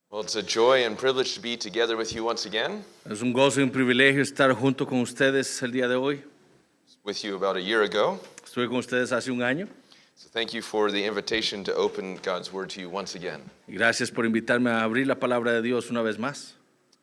Well, it's a joy and privilege to be together with you once again. Es un gozo y un privilegio estar junto con ustedes el día de hoy. With you about a year ago. Estuve con ustedes hace un año. So thank you for the invitation to open God's Word to you once again. Y gracias por invitarme a abrir la palabra de Dios una vez más.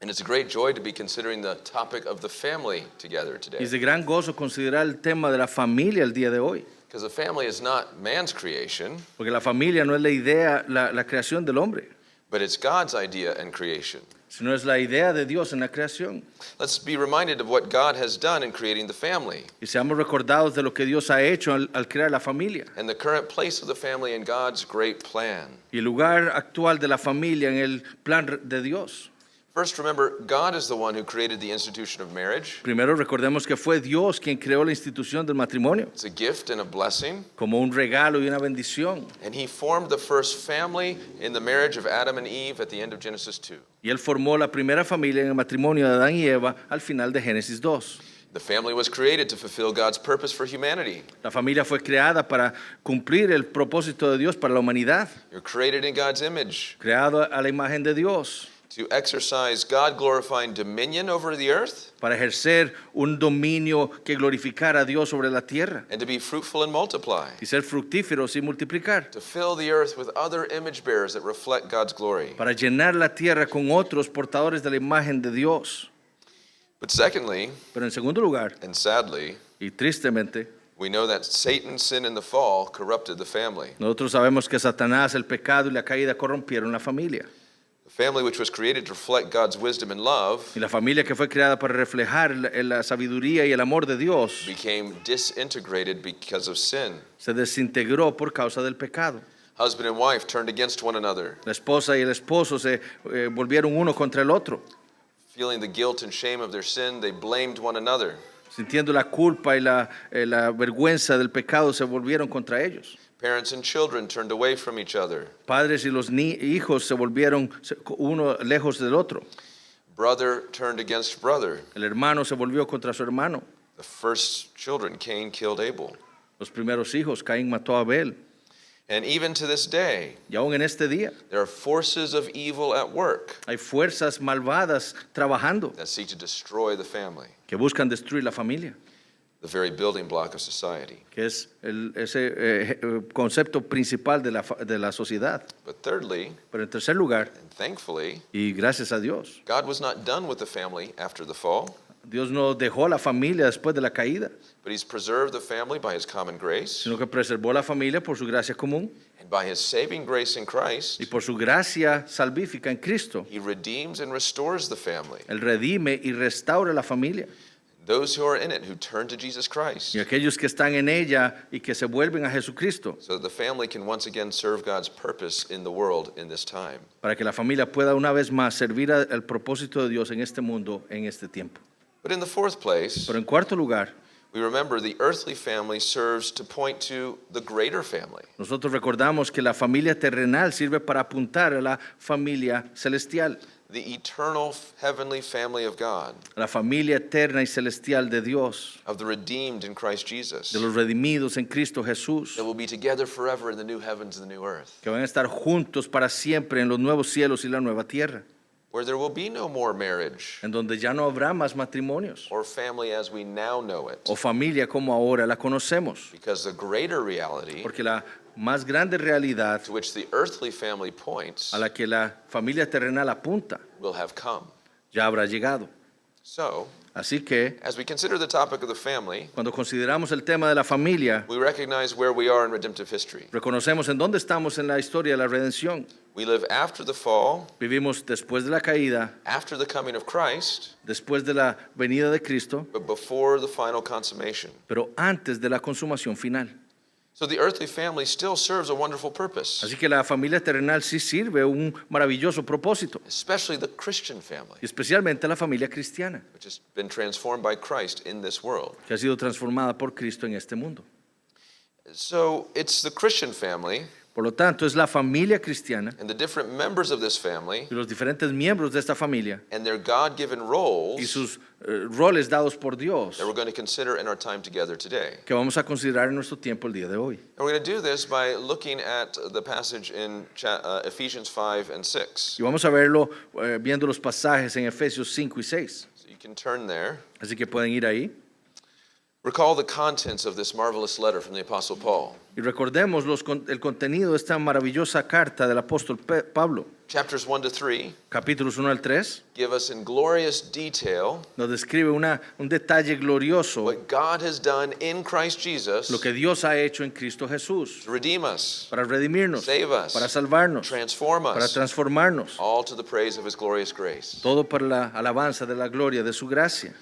And it's a great joy to be considering the topic of the family together Y today. es de gran gozo considerar el tema de la familia el día de hoy. Because the family is not man's creation, Porque la familia no es la idea, la creación del hombre, but it's God's idea and creation. sino es la idea de Dios en la creación. Let's be reminded of what God has done in creating the family Y seamos recordados de lo que Dios ha hecho al crear la familia. and the current place of the family in God's great plan. Y el lugar actual de la familia en el plan de Dios. First, remember, God is the one who created the institution of marriage. Primero recordemos que fue Dios quien creó la institución del matrimonio It's a gift and a blessing. como un regalo y una bendición. And he formed the first family in the marriage of Adam and Eve at the end of Genesis 2. Y él formó la primera familia en el matrimonio de Adán y Eva al final de Génesis 2. The family was created to fulfill God's purpose for humanity. La familia fue creada para cumplir el propósito de Dios para la humanidad, You're created in God's image creado a la imagen de Dios, to exercise God-glorifying dominion over the earth para ejercer un dominio que glorificara a Dios sobre la tierra and to be fruitful and multiply, y ser fructíferos y multiplicar, to fill the earth with other image bearers that reflect God's glory. para llenar la tierra con otros portadores de la imagen de Dios. But secondly, Pero en segundo lugar, and sadly, y tristemente, we know that Satan's sin in the fall corrupted the family. nosotros sabemos que Satanás, el pecado y la caída corrompieron la familia. The family which was created to reflect God's wisdom and love Y la familia que fue creada para reflejar la sabiduría y el amor de Dios became disintegrated because of sin. se desintegró por causa del pecado. Husband and wife turned against one another, La esposa y el esposo se volvieron uno contra el otro. feeling the guilt and shame of their sin, they blamed one another. Sintiendo la culpa y la vergüenza del pecado, se volvieron contra ellos. Parents and children turned away from each other. Padres y los hijos se volvieron uno lejos del otro. Brother turned against brother. El hermano se volvió contra su hermano. The first children, Cain killed Abel. Los primeros hijos, Caín mató a Abel. And even to this day, Y aún en este día there are forces of evil at work hay fuerzas malvadas trabajando that seek to destroy the family, que buscan destruir la familia, the very building block of society. que es ese concepto principal de la sociedad. But thirdly, Pero en tercer lugar, and thankfully, y gracias a Dios, God was not done with the family after the fall, Dios no dejó la familia después de la caída, but he's preserved the family by his common grace sino que preservó la familia por su gracia común and by his saving grace in Christ. y por su gracia salvífica en Cristo. He redeems and restores the family. Él redime y restaura la familia. Those who are in it who turn to Jesus Christ Y aquellos que están en ella y que se vuelven a Jesucristo, so that the family can once again serve God's purpose in the world in this time. para que la familia pueda una vez más servir al propósito de Dios en este mundo, en este tiempo. But in the fourth place, Pero en cuarto lugar, we remember the earthly family serves to point to the greater family. nosotros recordamos que la familia terrenal sirve para apuntar a la familia celestial, The eternal heavenly family of God, a la familia eterna y celestial de Dios, of the redeemed in Christ Jesus, de los redimidos en Cristo Jesús, that will be together forever in the new heavens and the new earth, que van a estar juntos para siempre en los nuevos cielos y la nueva tierra, where there will be no more marriage en donde ya no habrá más matrimonios or family as we now know it, o familia como ahora la conocemos, because the greater reality porque la más grande realidad to which the earthly family points a la que la familia terrenal apunta will have come. ya habrá llegado. So, Así que as we consider the topic of the family, cuando consideramos el tema de la familia, we recognize where we are in redemptive history. reconocemos en dónde estamos en la historia de la redención. We live after the fall, Vivimos después de la caída, after the coming of Christ, después de la venida de Cristo, but before the final consummation. pero antes de la consumación final. So the earthly family still serves a wonderful purpose, Así que la familia terrenal sí sirve un maravilloso propósito, especially the Christian family, y especialmente la familia cristiana, which has been transformed by Christ in this world. que ha sido transformada por Cristo en este mundo. So it's the Christian family Por lo tanto, es la familia cristiana and the different members of this family y los diferentes miembros de esta familia and their God-given y roles sus roles dados por Dios that we're going to consider in our time together today. que vamos a considerar en nuestro tiempo el día de hoy. And we're going to do this by looking at the passage in Ephesians 5 and 6. Y vamos a verlo viendo los pasajes en Efesios 5 y 6. So you can turn there. Así que pueden ir ahí. Recall the contents of this marvelous letter from the Apostle Paul. Y recordemos el contenido de esta maravillosa carta del apóstol Pablo. Chapters 1 to 3 Capítulos 1 al 3 give us in glorious detail nos describe un detalle glorioso, what God has done in Christ Jesus lo que Dios ha hecho en Cristo Jesús, to redeem us, para redimirnos, save us, para salvarnos, transform para us, transformarnos, all to the praise of his glorious grace. todo para la alabanza de la gloria de su gracia.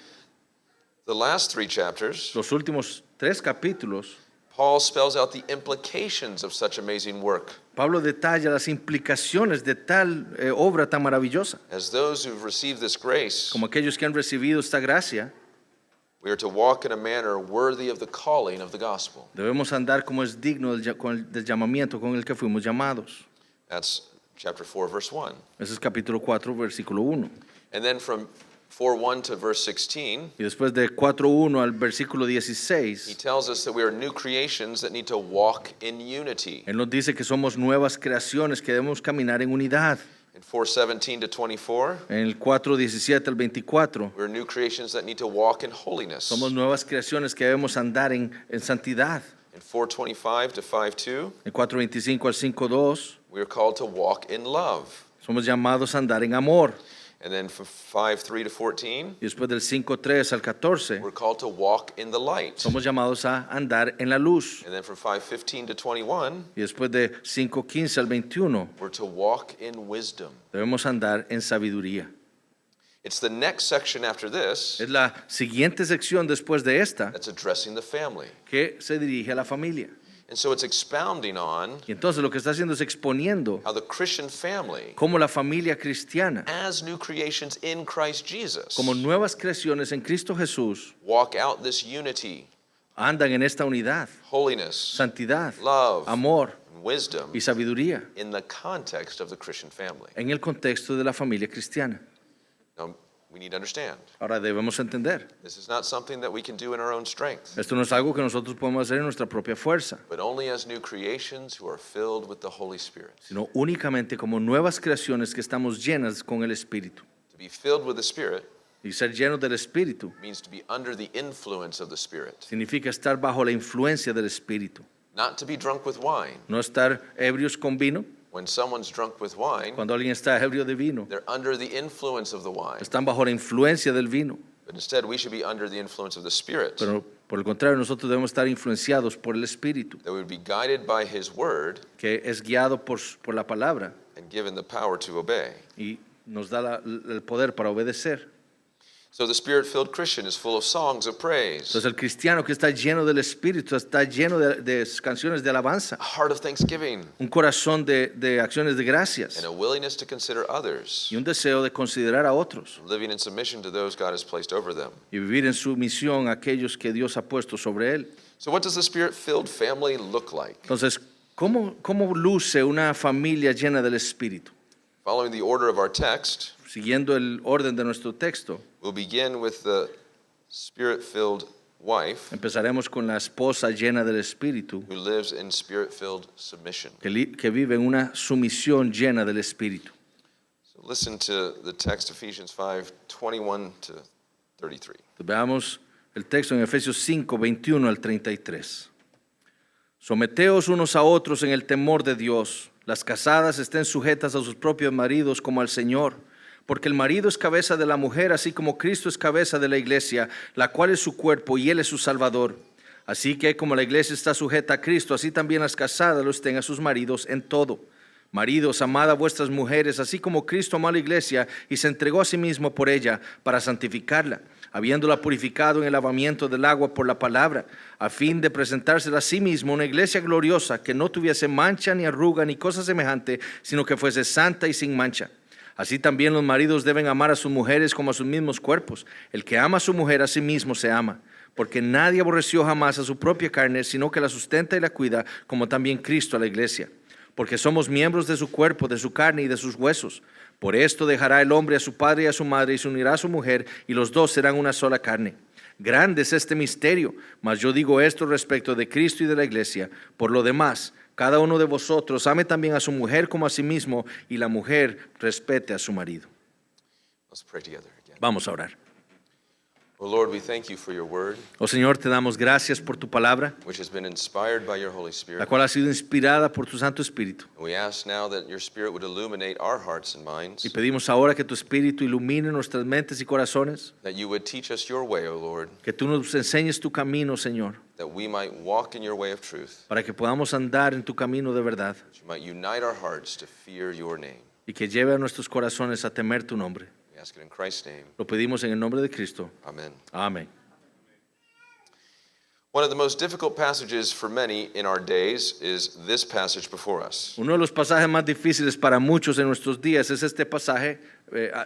The last 3 chapters, Los últimos 3 capítulos, Paul spells out the implications of such amazing work. Pablo detalla las implicaciones de tal obra tan maravillosa. As those who've received this grace, Como aquellos que han recibido esta gracia, we are to walk in a manner worthy of the calling of the gospel. debemos andar como es digno del llamamiento con el que fuimos llamados. That's chapter 4, verse 1. Ese es capítulo 4, versículo 1. And then from 4:1 to verse 16, Y después de 4:1 al versículo he 16, tells us that we are new creations that need to walk in unity. él nos dice que somos nuevas creaciones que debemos caminar en unidad. In 4:17 to 24, En el 4:17 al 24, we're new creations that need to walk in holiness. somos nuevas creaciones que debemos andar en santidad. In 4:25 to 5:2, En 4:25 al 5:2, we are called to walk in love. somos llamados a andar en amor. And then from 5:3 to 14, Y después del 5:3 al 14, we're called to walk in the light. somos llamados a andar en la luz. And then from 5:15 to 21, Y después de 5:15 al 21, we're to walk in wisdom. debemos andar en sabiduría. It's the next section after this Es la siguiente sección después de esta that's addressing the family. que se dirige a la familia. And so it's expounding on Y entonces lo que está haciendo es exponiendo how the Christian family, cómo la familia cristiana, as new creations in Christ Jesus, como nuevas creaciones en Cristo Jesús, walk out this unity, andan en esta unidad, holiness, santidad, love, amor and wisdom y sabiduría in the context of the Christian family. en el contexto de la familia cristiana. Now, we need to understand, Ahora debemos entender, this is not something that we can do in our own strength, esto no es algo que nosotros podemos hacer en nuestra propia fuerza, but only as new creations who are filled with the Holy Spirit. sino únicamente como nuevas creaciones que estamos llenas con el Espíritu. To be filled with the Spirit Y ser llenos del Espíritu means to be under the influence of the Spirit, significa estar bajo la influencia del Espíritu. not to be drunk with wine. No estar ebrios con vino. When someone's drunk with wine, Cuando alguien está ebrio de vino, they're under the influence of the wine. están bajo la influencia del vino. But instead, we should be under the influence of the Spirit, Pero por el contrario, nosotros debemos estar influenciados por el Espíritu, that we would be guided by His Word que es guiado por la palabra and given the power to obey. y nos da el poder para obedecer. So the Spirit-filled Christian is full of songs of praise, Entonces el cristiano que está lleno del Espíritu está lleno de canciones de alabanza, a heart of thanksgiving, un corazón de acciones de gracias and a willingness to consider others, y un deseo de considerar a otros living in submission to those God has placed over them. y vivir en sumisión a aquellos que Dios ha puesto sobre él. So what does the Spirit-filled family look like? Entonces, ¿cómo luce una familia llena del Espíritu? Following the order of our text, Siguiendo el orden de nuestro texto, we'll begin with the Spirit-filled wife empezaremos con la esposa llena del Espíritu, who lives in Spirit-filled submission. que vive en una sumisión llena del Espíritu. So listen to the text, Ephesians 5:21 to 33. Veamos el texto en Efesios 5, 21 al 33. Someteos unos a otros en el temor de Dios. Las casadas estén sujetas a sus propios maridos como al Señor, porque el marido es cabeza de la mujer, así como Cristo es cabeza de la iglesia, la cual es su cuerpo y Él es su Salvador. Así que como la iglesia está sujeta a Cristo, así también las casadas lo estén a sus maridos en todo. Maridos, amad a vuestras mujeres, así como Cristo amó a la iglesia y se entregó a sí mismo por ella para santificarla, habiéndola purificado en el lavamiento del agua por la palabra, a fin de presentársela a sí mismo una iglesia gloriosa que no tuviese mancha ni arruga ni cosa semejante, sino que fuese santa y sin mancha. Así también los maridos deben amar a sus mujeres como a sus mismos cuerpos. El que ama a su mujer a sí mismo se ama, porque nadie aborreció jamás a su propia carne, sino que la sustenta y la cuida, como también Cristo a la iglesia, porque somos miembros de su cuerpo, de su carne y de sus huesos. Por esto dejará el hombre a su padre y a su madre y se unirá a su mujer, y los dos serán una sola carne. Grande es este misterio, mas yo digo esto respecto de Cristo y de la iglesia. Por lo demás, cada uno de vosotros ame también a su mujer como a sí mismo, y la mujer respete a su marido. Let's pray together again. Vamos a orar. Oh Lord, we thank you for your word, Oh Señor, te damos gracias por tu palabra, which has been inspired by your Holy la Spirit. cual ha sido inspirada por tu Santo Espíritu. And we ask now that your Spirit would illuminate our hearts and Y minds, pedimos ahora que tu Espíritu ilumine nuestras mentes y corazones, that you would teach us your way, O Lord, que tú nos enseñes tu camino, Señor, that we might walk in your way of truth, para que podamos andar en tu camino de verdad that you might unite our hearts to fear your name. y que lleve a nuestros corazones a temer tu nombre. We ask it in Christ's name. Lo pedimos en el nombre de Cristo. Amen. Amén. One of the most difficult passages for many in our days is this passage before us. Uno de los pasajes más difíciles para muchos en nuestros días es este pasaje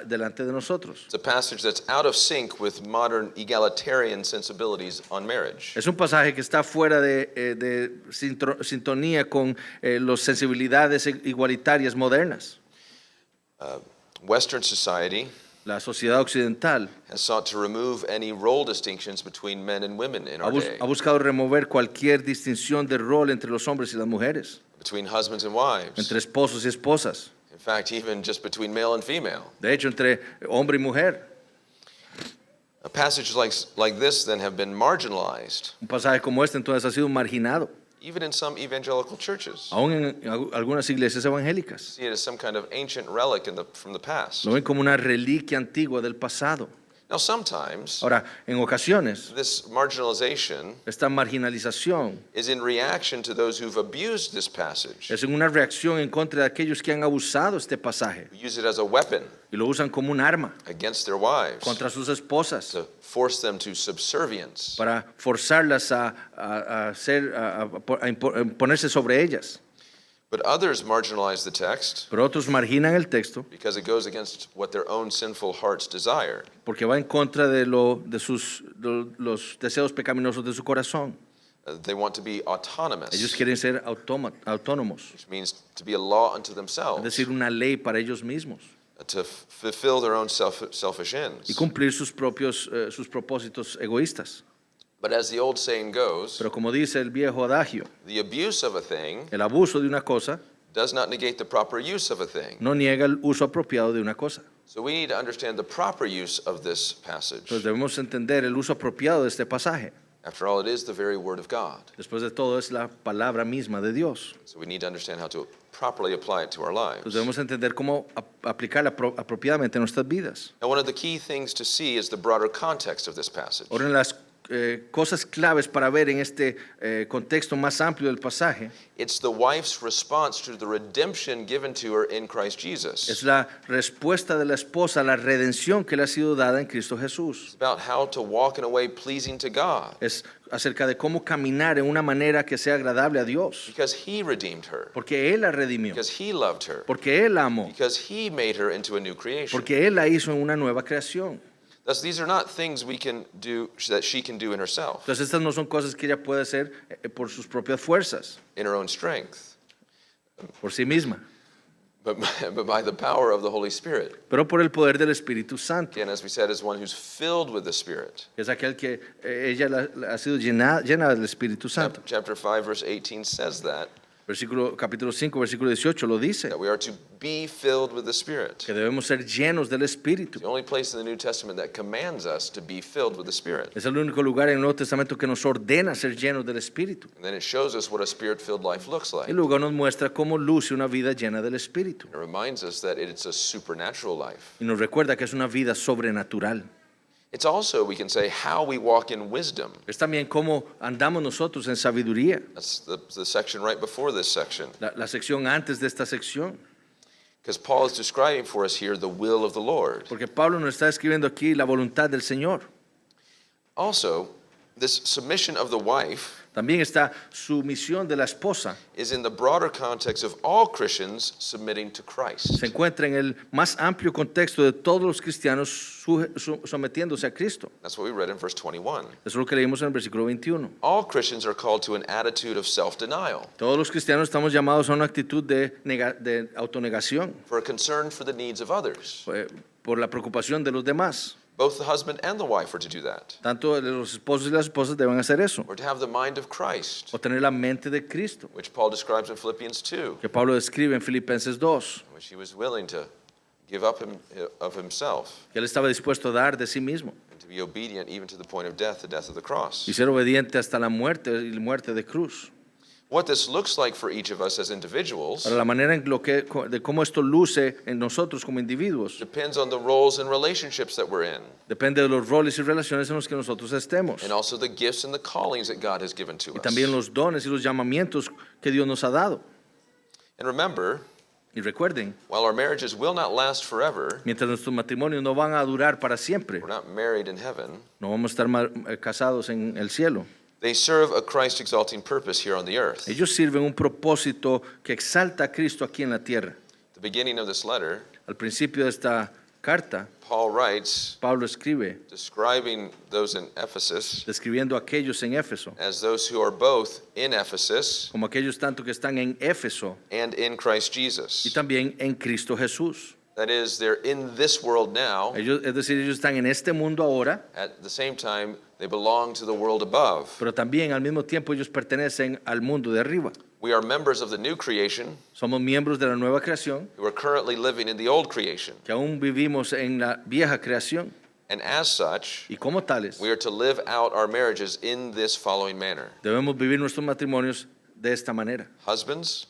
delante de nosotros. It's a passage that's out of sync with modern egalitarian sensibilities on marriage. Es un pasaje que está fuera de sintonía con las sensibilidades igualitarias modernas. Western society La sociedad occidental has sought to remove any role distinctions between men and women in ha our day, buscado remover cualquier distinción de rol entre los hombres y las mujeres, between husbands and wives, entre esposos y esposas, in fact, even just between male and female. de hecho entre hombre y mujer. A passage like this then have been marginalized, Un pasaje como este entonces ha sido marginado, even in some evangelical churches. aún en algunas iglesias evangélicas. See it as some kind of ancient relic from the past. Lo ven como una reliquia antigua del pasado. Now, sometimes Ahora, en ocasiones, this marginalization esta marginalización is in reaction to those who've abused this passage, es una reacción en contra de aquellos que han abusado este pasaje who use it as a weapon y lo usan como un arma against their wives contra sus esposas to force them to subservience. para forzarlas a imponerse sobre ellas. But others marginalize the text Pero otros marginan el texto because it goes against what their own sinful hearts desire. porque va en contra de los deseos pecaminosos de su corazón. They want to be Ellos autonomous, quieren ser autónomos, which means to be a law unto es themselves, decir, una ley para ellos mismos to fulfill their own selfish y ends. cumplir sus propósitos egoístas. But as the old saying goes, Pero como dice el viejo adagio, the abuse of a thing el abuso de una cosa does not negate the proper use of a thing. no niega el uso apropiado de una cosa. So we need to understand the proper use of this passage. Entonces debemos entender el uso apropiado de este pasaje. After all, it is the very word of God. Después de todo es la palabra misma de Dios. So we need to understand how to properly apply it to our lives. Entonces debemos entender cómo aplicarla apropiadamente en nuestras vidas. Now, one of the key things to see is the broader context of this passage. Ahora, en las cosas claves para ver en este contexto más amplio del pasaje It's the wife's response to the redemption given to her in Christ es Jesus. la respuesta de la esposa a la redención que le ha sido dada en Cristo Jesús. It's about how to walk in a way pleasing to God Es acerca de cómo caminar en una manera que sea agradable a Dios. because He redeemed her, Porque Él la redimió, because He loved her, porque Él la amó, because He made her into a new creation. porque Él la hizo en una nueva creación. Thus, these are not things we can do that she can do in herself, Entonces estas no son cosas que ella puede hacer por sus propias fuerzas, in her own strength, por sí misma, but by the power of the Holy Spirit. pero por el poder del Espíritu Santo. Again, as we said, is one who's filled with the Spirit. Es aquel que ella ha sido llena del Espíritu Santo. Chapter 5, verse 18 says that Capítulo 5, versículo 18 lo dice, we are to be filled with the Spirit. que debemos ser llenos del Espíritu. The only place in the New Testament that commands us to be filled with the Spirit. Es el único lugar en el Nuevo Testamento que nos ordena ser llenos del Espíritu. And then it shows us what a Spirit-filled life looks like. Y luego nos muestra cómo luce una vida llena del Espíritu. It reminds us that it's a supernatural life. Y nos recuerda que es una vida sobrenatural. It's also, we can say, how we walk in wisdom. Es también cómo andamos nosotros en sabiduría. That's the section right before this section. La sección antes de esta sección. Because Paul is describing for us here the will of the Lord. Porque Pablo nos está escribiendo aquí la voluntad del Señor. Also, this submission of the wife También está sumisión de la esposa. is in the broader context of all Christians submitting to Christ. Se encuentra en el más amplio contexto de todos los cristianos sometiéndose a Cristo. That's what we read in verse 21. Eso es lo que leímos en el versículo 21. All Christians are called to an attitude of self-denial, Todos los cristianos estamos llamados a una actitud de autonegación, for a concern for the needs of others. por la preocupación de los demás. Both the husband and the wife are to do that. Tanto los esposos y las esposas deben hacer eso, We're to have the mind of Christ, o tener la mente de Cristo, which Paul describes in Philippians 2, que Pablo describe en Filipenses 2, which he was willing to give up of himself que él estaba dispuesto a dar de sí mismo and to be obedient even to the point of death, the death of the cross. y ser obediente hasta la muerte y la muerte de cruz. What this looks like for each of us as individuals Para la manera de cómo esto luce en nosotros como individuos depends on the roles and relationships that we're in, depende de los roles y relaciones en los que nosotros estemos, and also the gifts and the callings that God has given to y us. también los dones y los llamamientos que Dios nos ha dado. And remember, Y recuerden, while our marriages will not last forever, mientras nuestros matrimonios no van a durar para siempre, we're not married in heaven, no vamos a estar casados en el cielo. they serve a Christ-exalting purpose here on the earth. Ellos sirven un propósito que exalta a Cristo aquí en la tierra. At the beginning of this letter, Al principio de esta carta, Paul writes, Pablo escribe, describing those in Ephesus describiendo a aquellos en Éfeso, as those who are both in Ephesus como aquellos tanto que están en Éfeso and in Christ y Jesus. también en Cristo Jesús. That is, they're in this world now. Es decir, ellos están en este mundo ahora, At the same time, they belong to the world above. pero también al mismo tiempo ellos pertenecen al mundo de arriba. We are members of the new creation Somos miembros de la nueva creación, who are currently living in the old creation. que aún vivimos en la vieja creación, And as such, y como tales we are to live out our marriages in this following manner. debemos vivir nuestros matrimonios de esta manera. Husbands,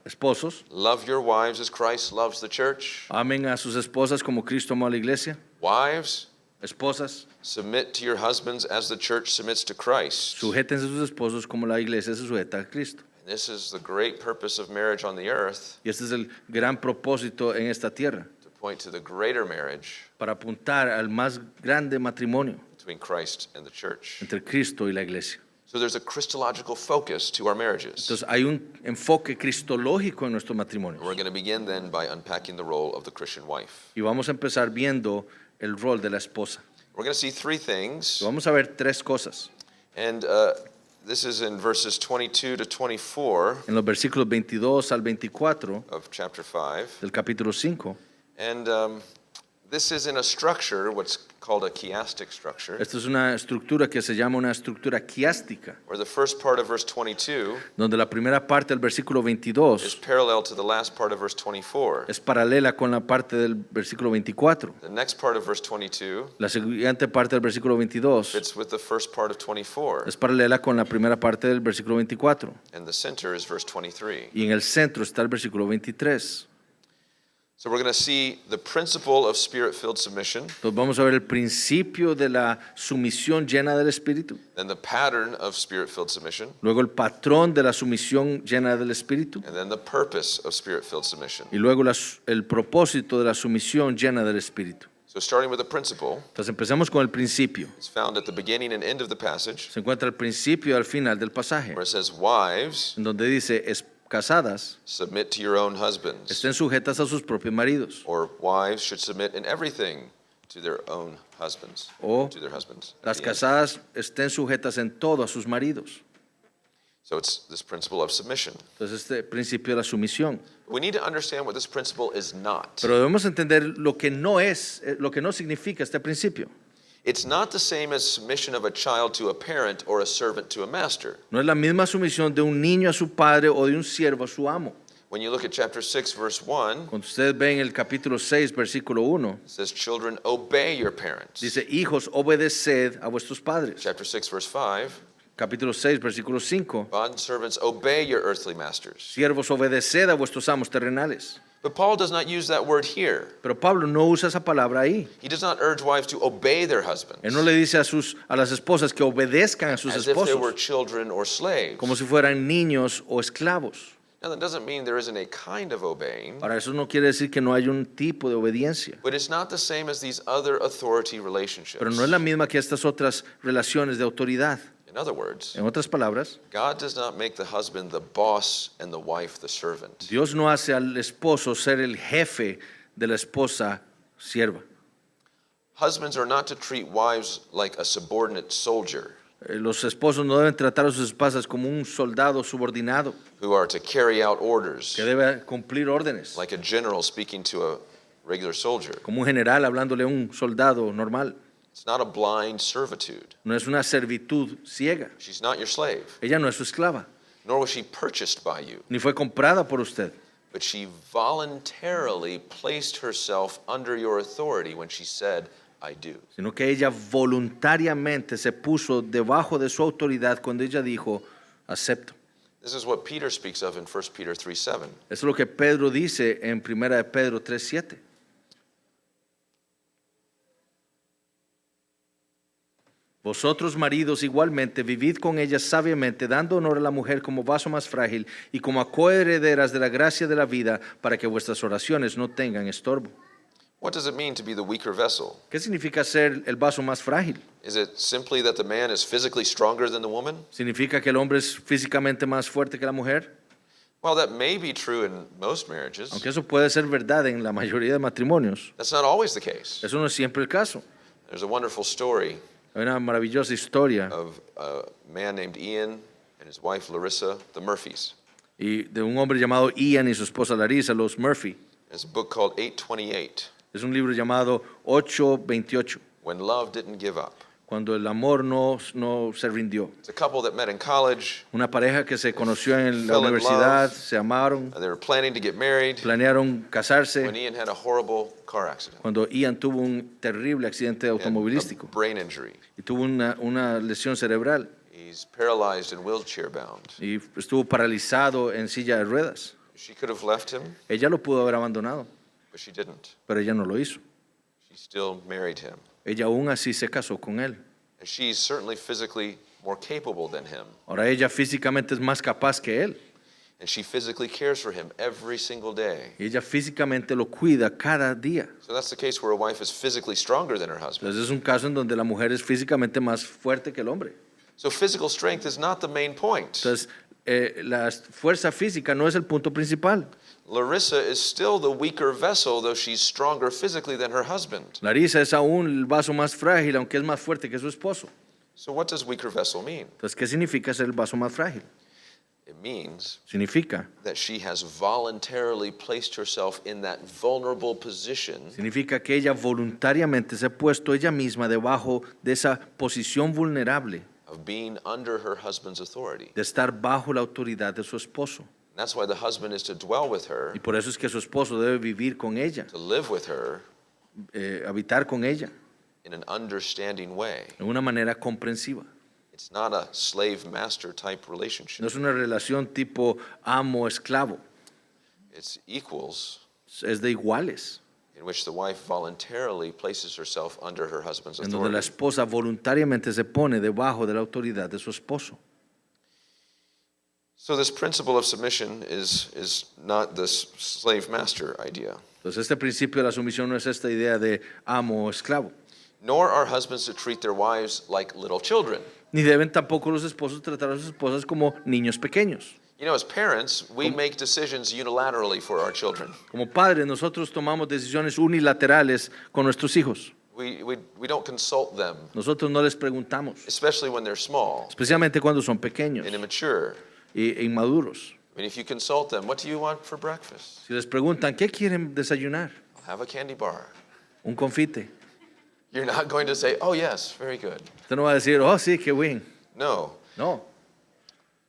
Esposos, love your wives as Christ loves the church. amen a sus esposas como Cristo amó a la iglesia. Wives, Esposas, submit to your husbands as the church submits to Christ. sujétense a sus esposos como la iglesia se sujeta a Cristo. And this is the great purpose of marriage on the earth, Y este es el gran propósito en esta tierra, to point to the greater marriage para apuntar al más grande matrimonio between Christ and the church. entre Cristo y la iglesia. So there's a Christological focus to our marriages. Entonces hay un enfoque cristológico en nuestros matrimonios. We're going to begin then by unpacking the role of the Christian wife. Y vamos a empezar viendo el rol de la esposa. We're going to see three things, Vamos a ver tres cosas. and this is in verses 22 to 24 En los versículos 22 al 24 of chapter 5. del capítulo 5. And this is in a structure, what's called a chiastic structure, Esta es una estructura que se llama una estructura quiástica, where the first part of verse 22 donde la primera parte del versículo is 22 parallel to the last part of verse 24. es paralela con la parte del versículo 24. The next part of verse 22 La siguiente parte del versículo 22 fits with the first part of 24, es paralela con la primera parte del versículo 24. and the center is verse 23. Y en el centro está el versículo 23. So we're going to see the principle of spirit-filled submission, Entonces vamos a ver el principio de la sumisión llena del Espíritu, then the pattern of spirit-filled submission, luego el patrón de la sumisión llena del Espíritu and then the purpose of spirit-filled submission. y luego el propósito de la sumisión llena del Espíritu. So starting with the principle, Entonces empezamos con el principio. it's found at the beginning and end of the passage, Se encuentra al principio y al final del pasaje, where it says, "Wives, en donde dice, casadas, submit to your own husbands," estén sujetas a sus propios maridos. or wives should submit in everything to their own husbands, O to their husbands. at las the end. casadas estén sujetas en todo a sus maridos. So it's this principle of submission. Entonces este principio de la sumisión. We need to understand what this principle is not. Pero debemos entender lo que no es, lo que no significa este principio. It's not the same as submission of a child to a parent or a servant to a master. No es la misma sumisión de un niño a su padre o de un siervo a su amo. When you look at chapter 6, verse 1, Cuando ustedes ven el capítulo 6, versículo 1, it says, "Children, obey your parents." dice, hijos, obedeced a vuestros padres. Chapter 6, verse 5, Capítulo 6, versículo 5, "Bondservants, obey your earthly masters." siervos, obedeced a vuestros amos terrenales. But Paul does not use that word here. Pero Pablo no usa esa palabra ahí. He does not urge wives to obey their husbands Él no le dice a las esposas que obedezcan a sus as if they were esposos children or slaves. como si fueran niños o esclavos. Now, that doesn't mean there isn't a kind of obeying, Ahora, eso no quiere decir que no hay un tipo de obediencia, but it's not the same as these other authority relationships. pero no es la misma que estas otras relaciones de autoridad. In other words, En otras palabras, God does not make the husband the boss and the wife the servant. Dios no hace al esposo ser el jefe de la esposa sierva. Husbands are not to treat wives like a subordinate soldier Los esposos no deben tratar a sus esposas como un soldado subordinado who are to carry out orders que debe cumplir órdenes, like a general speaking to a regular soldier. como un general hablándole a un soldado normal. It's not a blind servitude. No es una servitud ciega. She's not your slave, Ella no es su esclava, nor was she purchased by you, ni fue comprada por usted, but she voluntarily placed herself under your authority when she said, I do. sino que ella voluntariamente se puso debajo de su autoridad cuando ella dijo, acepto. This is what Peter speaks of in 1 Peter 3:7. Eso es lo que Pedro dice en 1 de Pedro 3:7. Vosotros maridos igualmente vivid con ellas sabiamente, dando honor a la mujer como vaso más frágil y como a coherederas de la gracia de la vida, para que vuestras oraciones no tengan estorbo. What does it mean to be the weaker vessel? ¿Qué significa ser el vaso más frágil? Is it simply that the man is physically stronger than the woman? ¿Significa que el hombre es físicamente más fuerte que la mujer? Well, that may be true in most marriages. Aunque eso puede ser verdad en la mayoría de matrimonios, That's not always the case. eso no es siempre el caso. There's a wonderful story Hay una maravillosa historia of a man named Ian and his wife Larissa, the Murphys. y de un hombre llamado Ian y su esposa Larissa, los Murphy. There's a book called 828, Es un libro llamado 8:28, When Love Didn't Give Up. cuando el amor no se rindió. It's a couple that met in college. Una pareja que se conoció en la Fell in universidad, love. se amaron, They were planning to get married planearon when casarse, Ian had a horrible car accident. cuando Ian tuvo un terrible accidente He had automovilístico a brain injury. y tuvo una lesión cerebral He's paralyzed and wheelchair bound. y estuvo paralizado en silla de ruedas. She could have left him, Ella lo pudo haber abandonado, but she didn't. pero ella no lo hizo. She still married him. Ella aún así se casó con él. And she's certainly physically more capable than him. Ahora ella físicamente es más capaz que él And she physically cares for him every single day. y ella físicamente lo cuida cada día. So that's the case where a wife is physically stronger than her husband. Entonces es un caso en donde la mujer es físicamente más fuerte que el hombre. So physical strength is not the main point. Entonces la fuerza física no es el punto principal. Larissa is still the weaker vessel, though she's stronger physically than her husband. Larissa es aún el vaso más frágil, aunque es más fuerte que su esposo. So what does weaker vessel mean? Entonces, ¿qué significa ser el vaso más frágil? It means Significa that she has voluntarily placed herself in that vulnerable position que ella voluntariamente se ha puesto ella misma debajo de esa posición vulnerable of being under her husband's authority. de estar bajo la autoridad de su esposo. And that's why the husband is to dwell with her, Y por eso es que su esposo debe vivir con ella, to live with her habitar con ella, in an understanding way. de una manera comprensiva. It's not a slave-master type relationship. No es una relación tipo amo-esclavo, It's equals es de iguales, in which the wife voluntarily places herself under her husband's en donde la authority. esposa voluntariamente se pone debajo de la autoridad de su esposo. So this principle of submission is not this slave-master idea. Entonces este principio de la sumisión no es esta idea de amo o esclavo. Nor are husbands to treat their wives like little children. Ni deben tampoco los esposos tratar a sus esposas como niños pequeños. You know, as parents, we make decisions unilaterally for our children. Como padres, nosotros tomamos decisiones unilaterales con nuestros hijos. We don't consult them, Nosotros no les preguntamos, especially when they're small especialmente cuando son pequeños and immature. e inmaduros. I mean, if you consult them, what do you want for breakfast? Si les preguntan, ¿qué quieren desayunar? I'll have a candy bar. Un confite. You're not going to say, oh, yes, very good. Usted no va a decir, oh, sí, qué bien. No. No.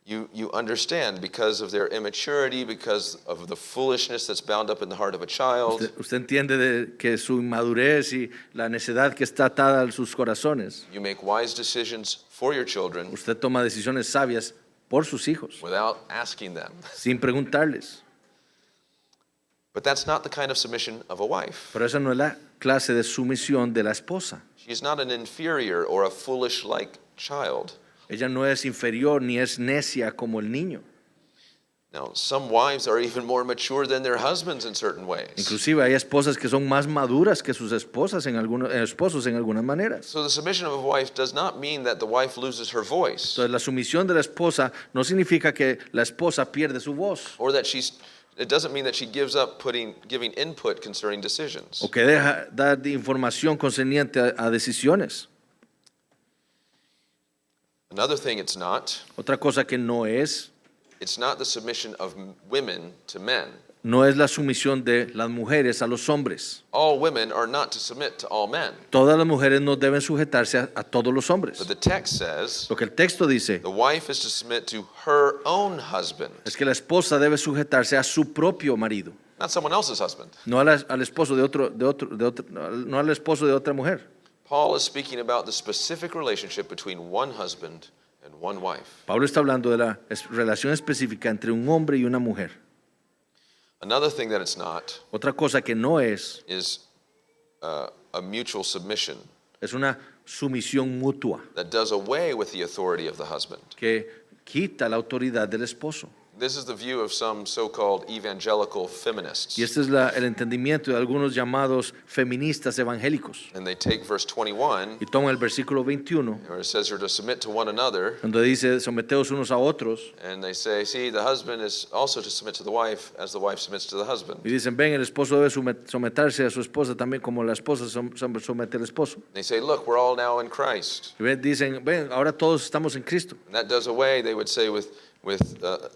You understand because of their immaturity, because of the foolishness that's bound up in the heart of a child. Usted entiende de que su inmadurez y la necedad que está atada a sus corazones. You make wise decisions for your children Usted toma decisiones sabias por sus hijos, without asking them. sin preguntarles. But that's not the kind of submission of a wife. Pero esa no es la clase de sumisión de la esposa. She's not an inferior or a foolish-like child. Ella no es inferior ni es necia como el niño. Now, some wives are even more mature than their husbands in certain ways. Inclusive hay esposas que son más maduras que sus esposas esposos en algunas maneras. So the submission of a wife does not mean that the wife loses her voice Entonces la sumisión de la esposa no significa que la esposa pierde su voz or that it doesn't mean that she gives up giving input concerning decisions. o que deja dar información concerniente a decisiones. Another thing it's not Otra cosa que no es the submission of women to men. no es la sumisión de las mujeres a los hombres. All women are not to submit to all men. Todas las mujeres no deben sujetarse a todos los hombres. But the text says Lo que el texto dice the wife is to submit to her own husband, es que la esposa debe sujetarse a su propio marido, not someone else's husband. no al esposo no al esposo de otra mujer. Paul is speaking about the specific relationship between one husband and one wife. Pablo está hablando de la relación específica entre un hombre y una mujer. Another thing that it's not Otra cosa que no es is a mutual submission es una sumisión mutua that does away with the authority of the husband. que quita la autoridad del esposo. This is the view of some so-called evangelical feminists. Y este es el entendimiento de algunos llamados feministas evangélicos. And they take verse 21, Y toman el versículo 21, where it says you're to submit to one another, donde dice, someteos unos a otros, and they say, see, the husband is also to submit to the wife as the wife submits to the husband. y dicen, ven, el esposo debe someterse a su esposa también como la esposa somete al esposo. They say, look, we're all now in Christ. Y dicen, ven, ahora todos estamos en Cristo. And that does away, they would say, with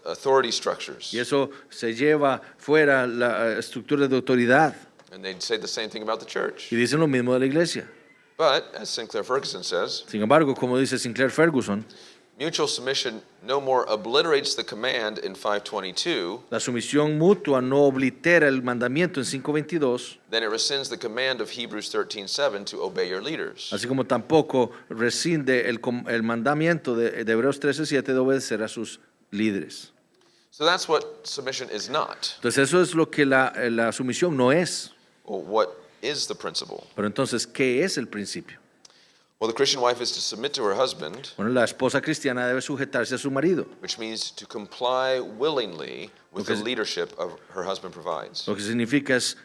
authority structures. Y eso se lleva fuera la estructura de autoridad. And they'd say the same thing about the church. Y dicen lo mismo de la iglesia. But, as Sinclair Ferguson says, Sin embargo, como dice Sinclair Ferguson, mutual submission no more obliterates the command in 522 la sumisión mutua no oblitera el mandamiento en 5:22, than it rescinds the command of Hebrews 13:7 to obey your leaders. así como tampoco rescinde el mandamiento de Hebreos 13:7 de obedecer a sus líderes. So that's what submission is not. Entonces eso es lo que la sumisión no es. Well, what is the principle? Pero entonces, ¿qué es el principio? Well, the Christian wife is to submit to her husband, Bueno, la esposa cristiana debe sujetarse a su marido, which means to comply willingly with the Okay. leadership of her husband provides. lo que significa es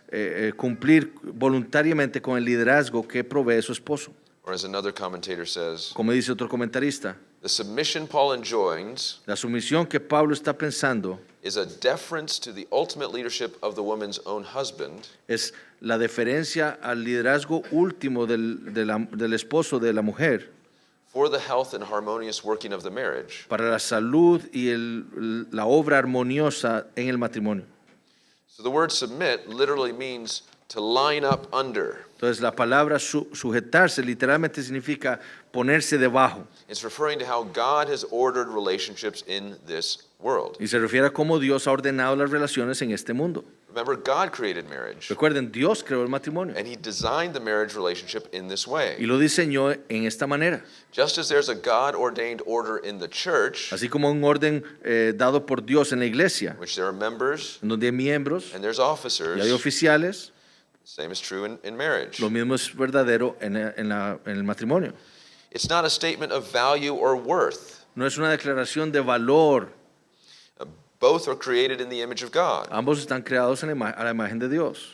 cumplir voluntariamente con el liderazgo que provee su esposo. Or as another commentator says, Como dice otro comentarista, the submission Paul enjoins la sumisión que Pablo está pensando is a deference to the ultimate leadership of the woman's own husband es la deferencia al liderazgo último del esposo de la mujer for the health and harmonious working of the marriage. para la salud y la obra armoniosa en el matrimonio. So the word submit literally means to line up under. Entonces la palabra sujetarse literalmente significa ponerse debajo It's referring to how God has ordered relationships in this world. y se refiere a cómo Dios ha ordenado las relaciones en este mundo. Remember, God created marriage, Recuerden, Dios creó el matrimonio and He designed the marriage relationship in this way. y lo diseñó en esta manera. Just as there's a God-ordained order in the church, Así como un orden dado por Dios en la iglesia, which there are members en donde hay miembros and there's y hay officers, oficiales, same is true in marriage. lo mismo es verdadero en el matrimonio. It's not a statement of value or worth. No es una declaración de valor. Both are created in the image of God, Ambos están creados a la imagen de Dios.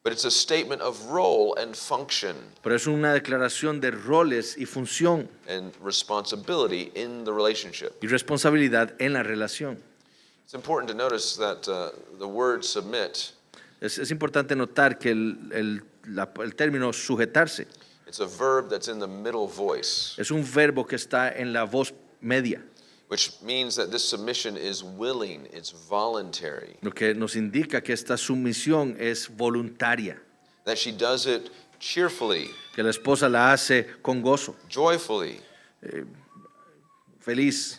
but it's a statement of role and function Pero es una declaración de roles y función and responsibility in the relationship. y responsabilidad en la relación. It's important to notice that the word submit, Es importante notar que el término sujetarse it's a verb that's in the middle voice, es un verbo que está en la voz media, which means that this submission is willing, it's voluntary, lo que nos indica que esta sumisión es voluntaria, that she does it cheerfully, que la esposa la hace con gozo, joyfully, feliz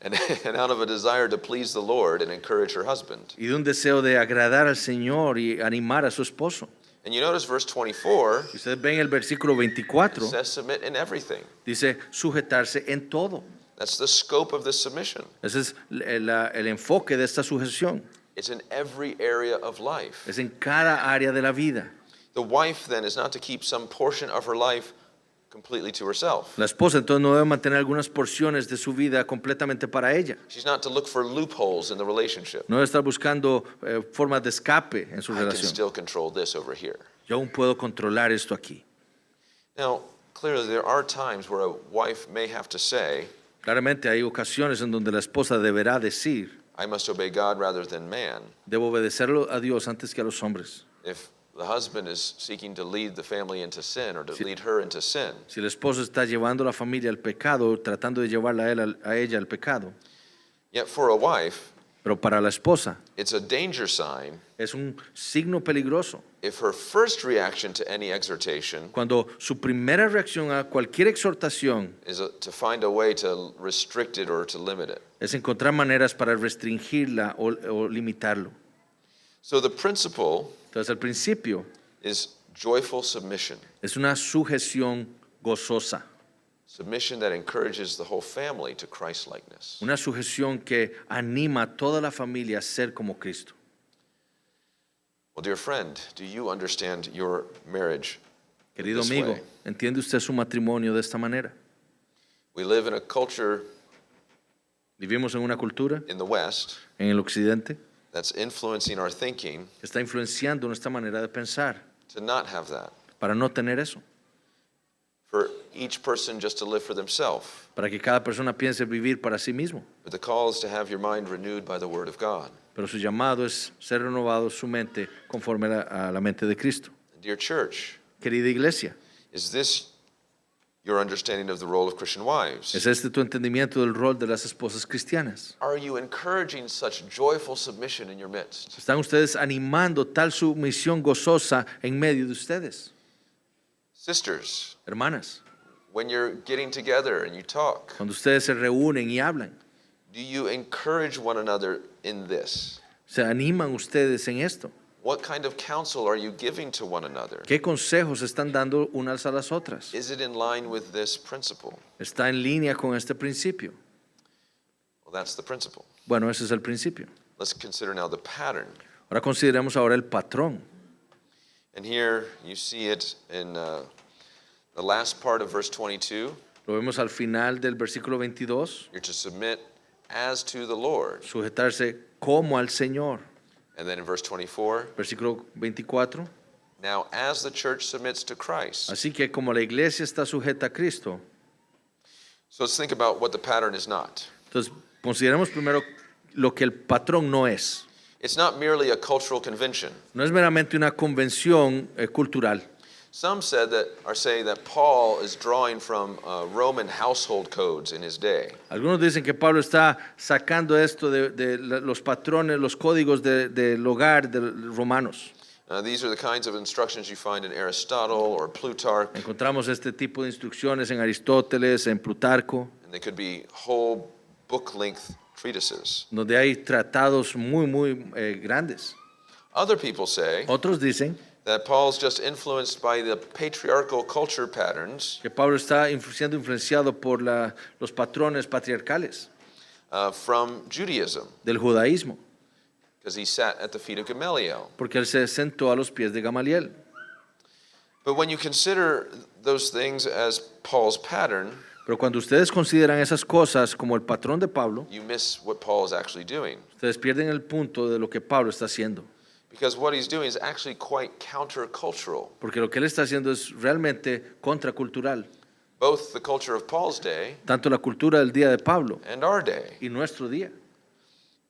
and out of a desire to please the Lord and encourage her husband. y de un deseo de agradar al Señor y animar a su esposo. And you notice verse 24 Y ustedes ven el versículo 24, says submit in everything. dice sujetarse en todo. That's the scope of this submission. Ese es el enfoque de esta sujeción. It's in every area of life. Es en cada área de la vida. The wife then is not to keep some portion of her life completely to herself. La esposa entonces no debe mantener algunas porciones de su vida completamente para ella. She's not to look for loopholes in the relationship. No debe estar buscando formas de escape en su I can relación. still control this over here. Yo aún puedo controlar esto aquí. Now, clearly there are times where a wife may have to say, Claramente hay ocasiones en donde la esposa deberá decir, I must obey God rather than man. debo obedecerlo a Dios antes que a los hombres. If the husband is seeking to lead the family into sin or to lead her into sin, Si el esposo está llevando a la familia al pecado, tratando de llevarla a ella al pecado, yet for a wife, pero para la esposa it's a danger sign es un signo peligroso if her first reaction to any exhortation cuando su primera reacción a cualquier exhortación is to find a way to restrict it or to limit it. es encontrar maneras para restringirla o limitarlo. So the principle Entonces, al principio is joyful submission, es una sujeción gozosa, submission that encourages the whole family to Christ-likeness. una sujeción que anima a toda la familia a ser como Cristo. Well, dear friend, do you understand your marriage Querido this amigo, way? ¿entiende usted su matrimonio de esta manera? We live in a culture Vivimos en una cultura, in the West en el occidente, that's influencing our thinking que está influenciando nuestra manera de pensar to not have that, para no tener eso, for each person just to live for themselves. para que cada persona piense vivir para sí mismo. But the call is to have your mind renewed by the Word of God. Pero su llamado es ser renovado su mente conforme a la mente de Cristo. Dear church, Querida iglesia, is this your understanding of the role of Christian wives? ¿es este tu entendimiento del rol de las esposas cristianas? Are you encouraging such joyful submission in your midst? ¿Están ustedes animando tal sumisión gozosa en medio de ustedes? Sisters, Hermanas, when you're getting together and you talk, cuando ustedes se reúnen y hablan, do you encourage one another in this? ¿se animan ustedes en esto? What kind of counsel are you giving to one another? ¿Qué consejos están dando unas a las otras? Is it in line with this principle? ¿Está en línea con este principio? Well, that's the principle. Bueno, ese es el principio. Let's consider now the pattern. Ahora consideremos ahora el patrón. And here you see it in the last part of verse 22. Lo vemos al final del versículo 22. You're to submit as to the Lord. Sujetarse como al Señor. And then in verse 24, Versículo 24. now as the church submits to Christ. Así que como la iglesia está sujeta a Cristo, So let's think about what the pattern is not. entonces consideremos primero lo que el patrón no es. It's not merely a cultural convention. No es meramente una convención cultural. Some are saying that Paul is drawing from Roman household codes in his day. Algunos dicen que Pablo está sacando esto de los patrones, los códigos del hogar de los romanos. These are the kinds of instructions you find in Aristotle or Plutarch, Encontramos este tipo de instrucciones en Aristóteles, en Plutarco, and they could be whole book-length treatises. donde hay tratados muy grandes. Other people say Otros dicen that Paul's just influenced by the patriarchal culture patterns que Pablo está siendo influenciado por los patrones patriarcales from Judaism, del judaísmo, because he sat at the feet of Gamaliel. porque él se sentó a los pies de Gamaliel. But when you consider those things as Paul's pattern, Pero cuando ustedes consideran esas cosas como el patrón de Pablo, you miss what Paul is actually doing. ustedes pierden el punto de lo que Pablo está haciendo. Because what he's doing is actually quite countercultural. Porque lo que él está haciendo es realmente contracultural. Both the culture of Paul's day Tanto la cultura del día de Pablo and our day. y nuestro día.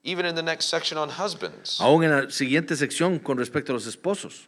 Even in the next section on husbands. Aún en la siguiente sección con respecto a los esposos.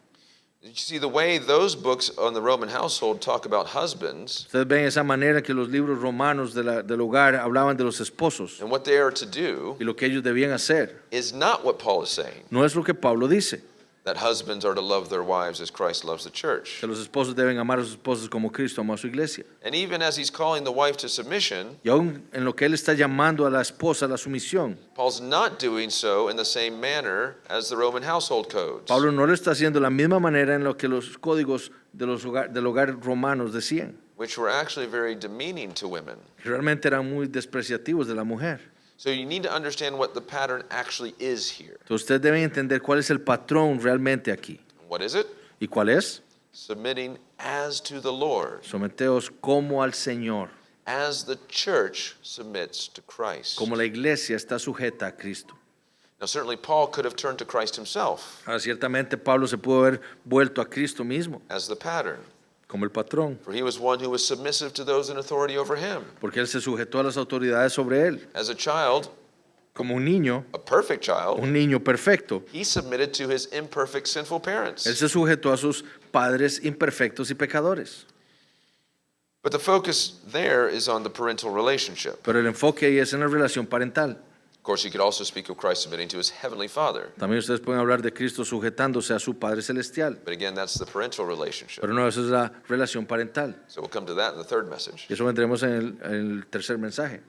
You see the way those books on the Roman household talk about husbands Ustedes ven esa manera que los libros romanos del hogar hablaban de los esposos and what they are to do y lo que ellos debían hacer. is not what Paul is saying. No es lo que Pablo dice, That husbands are to love their wives as Christ loves the church. que los esposos deben amar a sus esposas como Cristo amó a su iglesia. And even as he's calling the wife to submission, Y aún en lo que él está llamando a la esposa a la sumisión, Paul's not doing so in the same manner as the Roman household codes. Pablo no lo está haciendo de la misma manera en lo que los códigos del hogar romanos decían, Which were actually very demeaning to women. que realmente eran muy despreciativos de la mujer. So you need to understand what the pattern actually is here. Entonces ustedes deben entender cuál es el patrón realmente aquí. What is it? ¿Y cuál es? Submitting as to the Lord, Someteos como al Señor, as the church submits to Christ. como la iglesia está sujeta a Cristo. Now, certainly Paul could have turned to Christ himself Ahora, ciertamente Pablo se pudo haber vuelto a Cristo mismo as the pattern, como el patrón, for he was one who was submissive to those in authority over him. porque él se sujetó a las autoridades sobre él. As a child, Como un niño perfecto, he submitted to his imperfect, sinful parents. él se sujetó a sus padres imperfectos y pecadores. But the focus there is on the parental relationship. Pero el enfoque ahí es en la relación parental. Of course, you could also speak of Christ submitting to his heavenly Father. También ustedes pueden hablar de Cristo sujetándose a su Padre Celestial. But again, that's the parental relationship. Pero no, esa es la relación parental. So we'll come to that in the third message. Y eso vendremos en el tercer mensaje.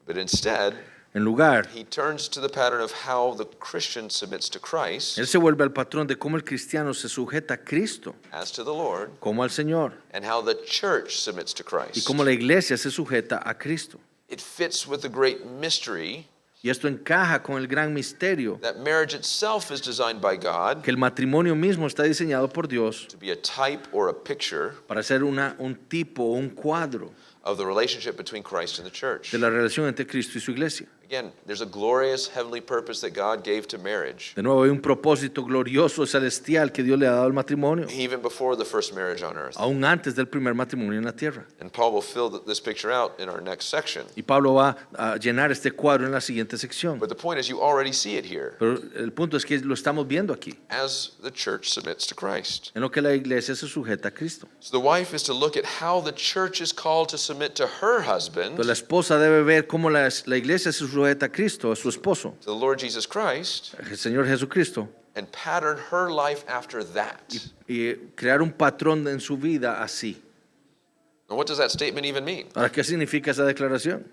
But instead, En lugar, he turns to the pattern of how the Christian submits to Christ él se vuelve al patrón de cómo el cristiano se sujeta a Cristo, as to the Lord, como al Señor, and how the church submits to y Christ. cómo la iglesia se sujeta a Cristo. It fits with the great mystery Y esto encaja con el gran misterio that marriage itself is designed by God que el matrimonio mismo está diseñado por Dios to be a type or a picture para ser un tipo o un cuadro of the relationship between Christ and the church. de la relación entre Cristo y su iglesia. Again, there's a glorious heavenly purpose that God gave to marriage, De nuevo, hay un propósito glorioso celestial que Dios le ha dado al matrimonio, even before the first marriage on earth. aún antes del primer matrimonio en la tierra. And Paul will fill this picture out in our next section. Y Pablo va a llenar este cuadro en la siguiente sección. But the point is, you already see it here Pero el punto es que lo estamos viendo aquí, as the church submits to Christ. en lo que la iglesia se sujeta a Cristo. So the wife is to look at how the church is called to submit to her husband, Entonces la esposa debe ver cómo la iglesia se sujeta a Cristo, a su esposo, to the Lord Jesus Christ, el Señor Jesucristo, and pattern her life after that. y crear un patrón en su vida así. Now, what does that statement even mean? Ahora, ¿qué significa esa declaración?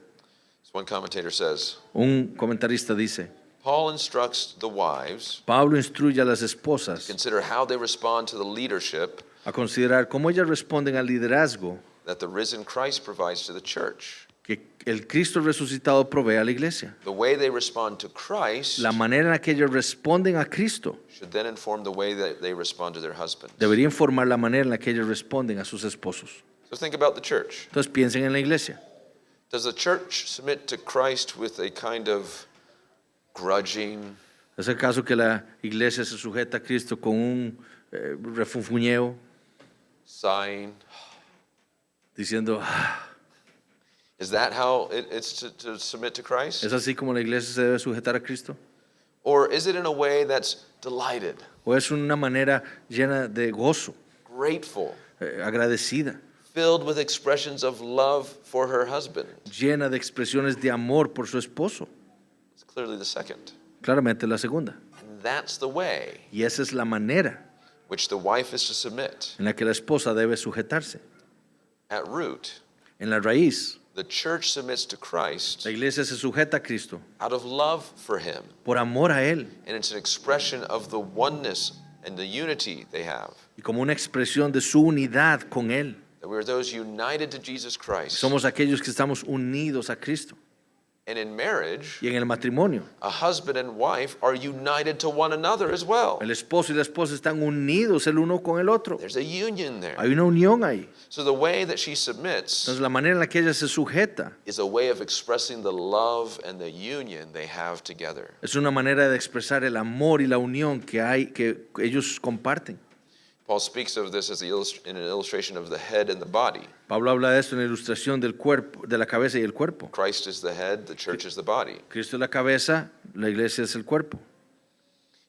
As one commentator says, Un comentarista dice, Paul instructs the wives Pablo instruye a las esposas to consider how they respond to the leadership a considerar cómo ellas responden al liderazgo that the risen Christ provides to the church. que el Cristo resucitado provee a la iglesia. The way they respond to Christ La manera en la que ellos responden a Cristo should then inform the way that they respond to their husbands. debería informar la manera en la que ellos responden a sus esposos. So think about the church. Entonces piensen en la iglesia. Does the church submit to Christ with a kind of grudging, ¿Es el caso que la iglesia se sujeta a Cristo con un refunfuñeo sighing? diciendo, Is that how it's to submit to Christ? ¿es así como la iglesia se debe sujetar a Cristo? Or is it in a way that's delighted, ¿O es una manera llena de gozo, grateful, agradecida, filled with expressions of love for her husband? llena de expresiones de amor por su esposo? It's clearly the second. Claramente la segunda. And that's the way Y esa es la manera which the wife is to submit. en la que la esposa debe sujetarse. At root, En la raíz, the church submits to Christ la iglesia se sujeta a Cristo out of love for him. por amor a Él And it's an expression of the oneness and the unity they have. y como una expresión de su unidad con Él. That we are those united to Jesus Christ. Somos aquellos que estamos unidos a Cristo. And in marriage, Y en el matrimonio, a husband and wife are united to one another as well. el esposo y la esposa están unidos el uno con el otro. There's a union there. Hay una unión ahí. So the way that she submits Entonces la manera en la que ella se sujeta is a way of expressing the love and the union they have together. es una manera de expresar el amor y la unión que hay, que ellos comparten. Paul speaks of this as in an illustration of the head and the body. Pablo habla de esto en la ilustración del cuerpo, de la cabeza y el cuerpo. Christ is the head, the church is the body. Cristo es la cabeza, la iglesia es el cuerpo.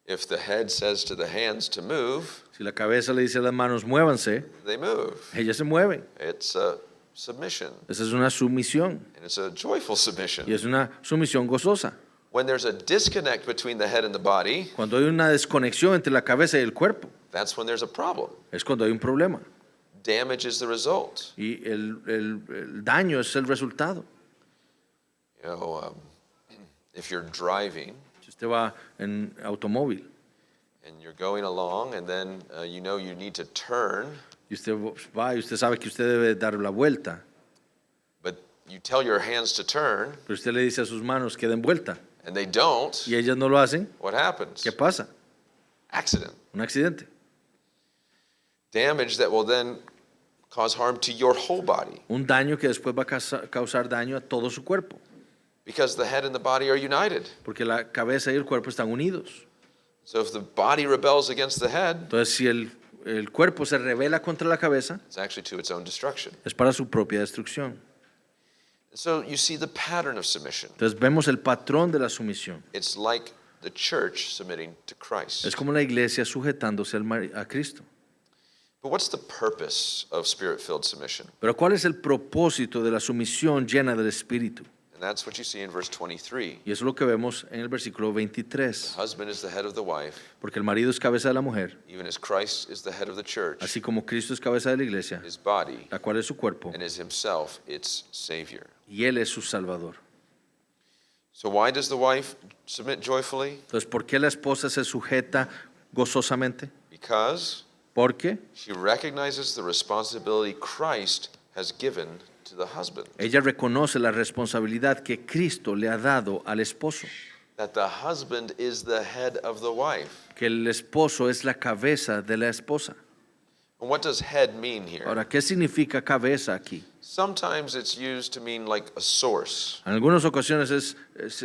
If the head says to the hands to move, Si la cabeza le dice a las manos, muévanse, they move. ellas se mueven. It's a submission, Esa es una sumisión and it's a joyful y submission. es una sumisión gozosa. When there's a disconnect between the head and the body, Cuando hay una desconexión entre la cabeza y el cuerpo, that's when there's a problem. es cuando hay un problema Damage is the result. y el daño es el resultado. You know, if you're driving Si usted va en automóvil and you're going along, and then you know you need to turn, y usted va y usted sabe que usted debe dar la vuelta, but you tell your hands to turn, pero usted le dice a sus manos que den vuelta and they don't, y ellas no lo hacen, what happens? ¿qué pasa? Accident. Un accidente. Damage that will then cause harm to your whole body, un daño que después va a causar daño a todo su cuerpo, because the head and the body are united. porque la cabeza y el cuerpo están unidos. So if the body rebels against the head, Entonces, si el cuerpo se rebela contra la cabeza, it's actually to its own destruction. es para su propia destrucción. So you see the pattern of submission. Entonces, vemos el patrón de la sumisión. It's like the church submitting to Christ. Es como la iglesia sujetándose a Cristo. But what's the purpose of spirit-filled submission? Pero ¿cuál es el propósito de la sumisión llena del Espíritu? And that's what you see in verse 23. Y eso es lo que vemos en el versículo 23. The husband is the head of the wife, Porque el marido es cabeza de la mujer, even as Christ is the head of the church, así como Cristo es cabeza de la iglesia, his body, la cual es su cuerpo, and is himself its Savior. y Él es su Salvador. So why does the wife submit joyfully? Entonces, ¿por qué la esposa se sujeta gozosamente? Because Porque she recognizes the responsibility Christ has given to the husband. ella reconoce la responsabilidad que Cristo le ha dado al esposo, That the husband is the head of the wife. que el esposo es la cabeza de la esposa. And what does head mean here? Ahora, ¿qué significa cabeza aquí? Sometimes it's used to mean like a source, En algunas ocasiones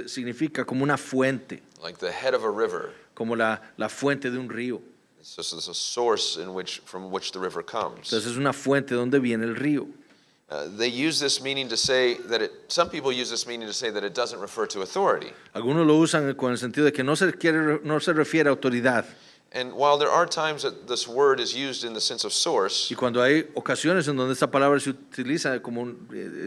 significa como una fuente, like the head of a river. como la fuente de un río. It's just a source from which the river comes. Entonces es una fuente donde viene el río. They use this meaning to say that some people use this meaning to say that it doesn't refer to authority. Algunos lo usan con el sentido de que no se refiere a autoridad. And while there are times that this word is used in the sense of source, Y cuando hay ocasiones en donde esta palabra se utiliza como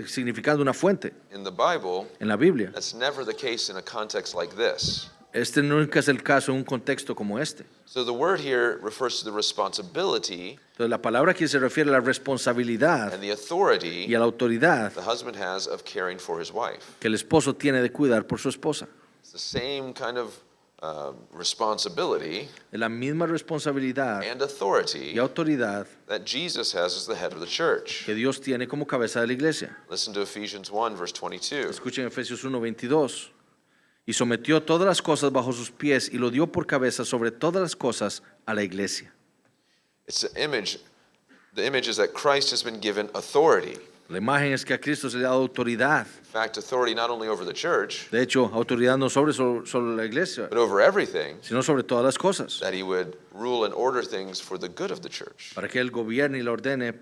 significando una fuente in the Bible, en la Biblia, that's never the case in a context like this. este nunca es el caso en un contexto como este. So the word here refers to the responsibility Entonces la palabra aquí se refiere a la responsabilidad and the authority y a la autoridad the husband has of caring for his wife. que el esposo tiene de cuidar por su esposa. It's the same kind of responsibility Es la misma responsabilidad and authority y autoridad that Jesus has as the head of the church. que Dios tiene como cabeza de la iglesia. Listen to Ephesians 1, verse 22. Escuchen Efesios 1:22. Y sometió todas las cosas bajo sus pies y lo dio por cabeza sobre todas las cosas a la iglesia. It's an image. The image is that Christ has been given authority. La imagen es que a Cristo se le ha dado autoridad. In fact, authority not only over the church, De hecho, autoridad no sobre la iglesia, but over everything, sino sobre todas las cosas. that he would rule and order things for the good of the church, Para que Él gobierne y la ordene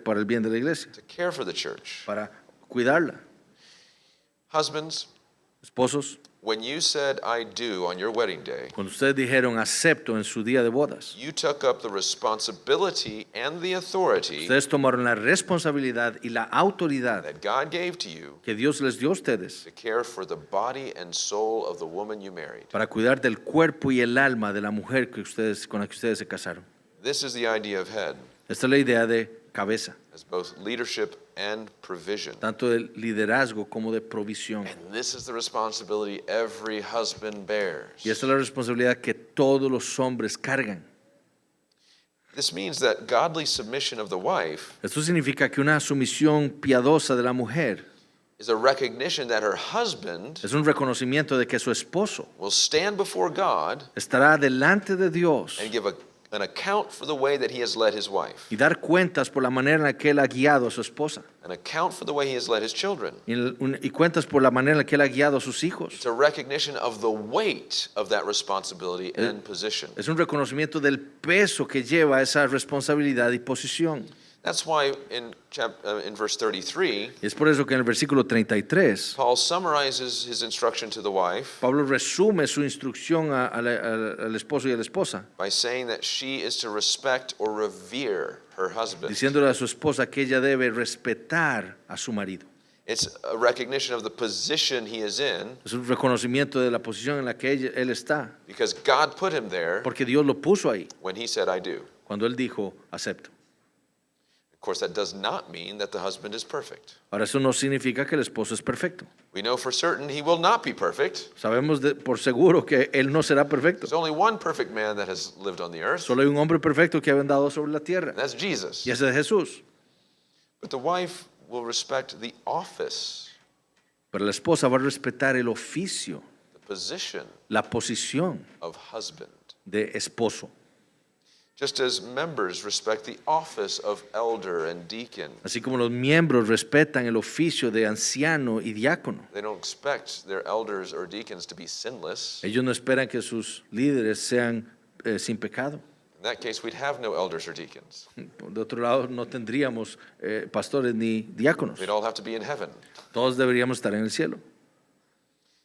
para el bien de la iglesia. to care for the church. Para cuidarla. Husbands, Esposos, when you said I do on your wedding day, cuando ustedes dijeron acepto en su día de bodas, you took up the responsibility and the authority ustedes tomaron la responsabilidad y la autoridad that God gave to you que Dios les dio a ustedes to care for the body and soul of the woman you married. para cuidar del cuerpo y el alma de la mujer con la que ustedes se casaron. This is the idea of head, Esta es la idea de cabeza, as both leadership and provision. tanto de liderazgo como de provisión. And this is the responsibility every husband bears. Y esta es la responsabilidad que todos los hombres cargan. This means that godly submission of the wife Esto significa que una sumisión piadosa de la mujer is a recognition that her husband es un reconocimiento de que su esposo will stand before God estará delante de Dios and give an account for the way that he has led his wife, y dar cuentas por la manera en la que él ha guiado a su esposa an account for the way he has led his children. y cuentas por la manera en la que él ha guiado a sus hijos. It's a recognition of the weight of that responsibility and position. Es un reconocimiento del peso que lleva esa responsabilidad y posición. That's why in verse 33, Y es por eso que en el versículo 33, Paul summarizes his instruction to the wife Pablo resume su instrucción al esposo y a la esposa, by saying that she is to respect or revere her husband. diciéndole a su esposa que ella debe respetar a su marido. It's a recognition of the position he is in Es un reconocimiento de la posición en la que él está, because God put him there porque Dios lo puso ahí when he said, I do. cuando él dijo, acepto. Of course, that does not mean that the husband is perfect. Ahora, eso no significa que el esposo es perfecto. We know for certain he will not be perfect. Sabemos por seguro que él no será perfecto. There's only one perfect man that has lived on the earth, Solo hay un hombre perfecto que ha andado sobre la tierra, and that's Jesus. y ese es Jesús. But the wife will respect the office, Pero la esposa va a respetar el oficio, the position la posición of husband. de esposo. Just as members respect the office of elder and deacon. Así como los miembros respetan el oficio de anciano y diácono. They don't expect their elders or deacons to be sinless. Ellos no esperan que sus líderes sean sin pecado. In that case, we'd have no elders or deacons. De otro lado, no tendríamos pastores ni diáconos. We'd all have to be in heaven. Todos deberíamos estar en el cielo.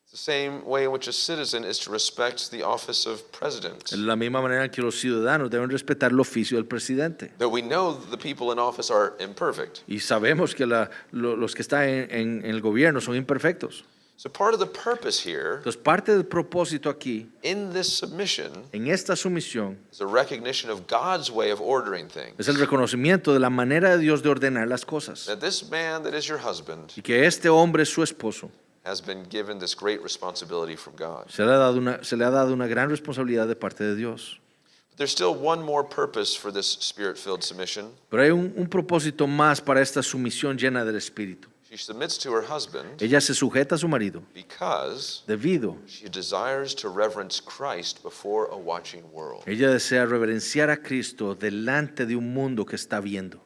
It's the same way in which a citizen is to respect the office of president. De la misma manera que los ciudadanos deben respetar el oficio del presidente. Though we know the people in office are imperfect. Y sabemos que los que están en el gobierno son imperfectos. So part of the purpose here Entonces, parte del propósito aquí, in this submission en esta sumisión, is a recognition of God's way of ordering things. es el reconocimiento de la manera de Dios de ordenar las cosas. That this man that is your husband Y que este hombre, su esposo, has been given this great responsibility from God. se le ha dado una gran responsabilidad de parte de Dios. But there's still one more purpose for this spirit-filled submission. Pero hay un propósito más para esta sumisión llena del Espíritu. She submits to her husband Ella se sujeta a su marido because debido she desires to reverence Christ before a watching world. ella desea reverenciar a Cristo delante de un mundo que está viendo.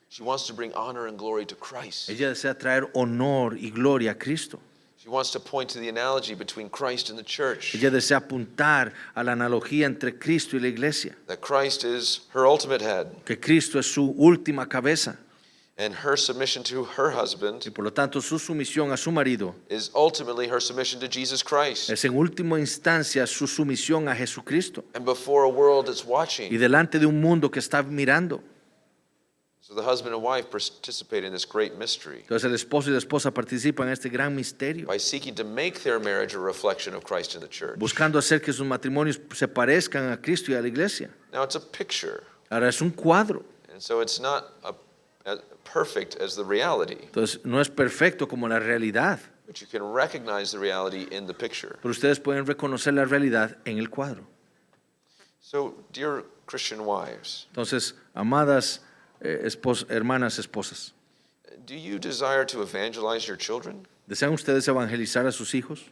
She wants to bring honor and glory to Christ. Ella desea traer honor y gloria a Cristo. She wants to point to the analogy between Christ and the church. Ella desea apuntar a la analogía entre Cristo y la iglesia, That Christ is her ultimate head, que Cristo es su última cabeza and her submission to her husband y por lo tanto su sumisión a su marido is ultimately her submission to Jesus Christ. es en última instancia su sumisión a Jesucristo And before a world that's y watching. delante de un mundo que está mirando. So the husband and wife participate in this great mystery Entonces el esposo y la esposa participan en este gran misterio, by seeking to make their marriage a reflection of Christ in the church. buscando hacer que sus matrimonios se parezcan a Cristo y a la iglesia. Now it's a picture, Ahora es un cuadro, and so it's not as perfect as the reality, entonces no es perfecto como la realidad, but you can recognize the reality in the picture. pero ustedes pueden reconocer la realidad en el cuadro. So, dear Christian wives, Entonces, amadas hermanas esposas, do you desire to evangelize your children? ¿desean ustedes evangelizar a sus hijos?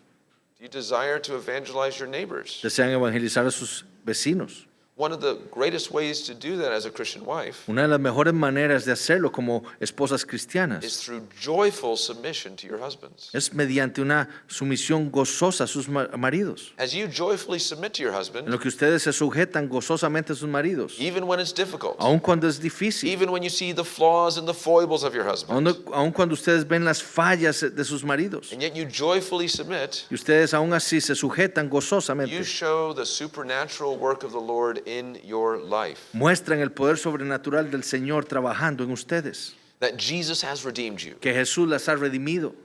Do you desire to evangelize your neighbors? ¿Desean evangelizar a sus vecinos? One of the greatest ways to do that as a Christian wife Una de las mejores maneras de hacerlo como esposas is cristianas through joyful submission to your husbands. es mediante una sumisión gozosa a sus maridos. As you joyfully submit to your En husband, lo que ustedes se sujetan gozosamente a sus maridos, even when it's difficult, aun cuando es difícil, even when you see the flaws and the foibles of your husband, aun cuando ustedes ven las fallas de sus maridos, and yet you joyfully submit, y ustedes aún así se sujetan you gozosamente, show the supernatural work of the Lord in your life. muestran el poder sobrenatural del Señor trabajando en ustedes, That Jesus has redeemed you. que Jesús las ha redimido.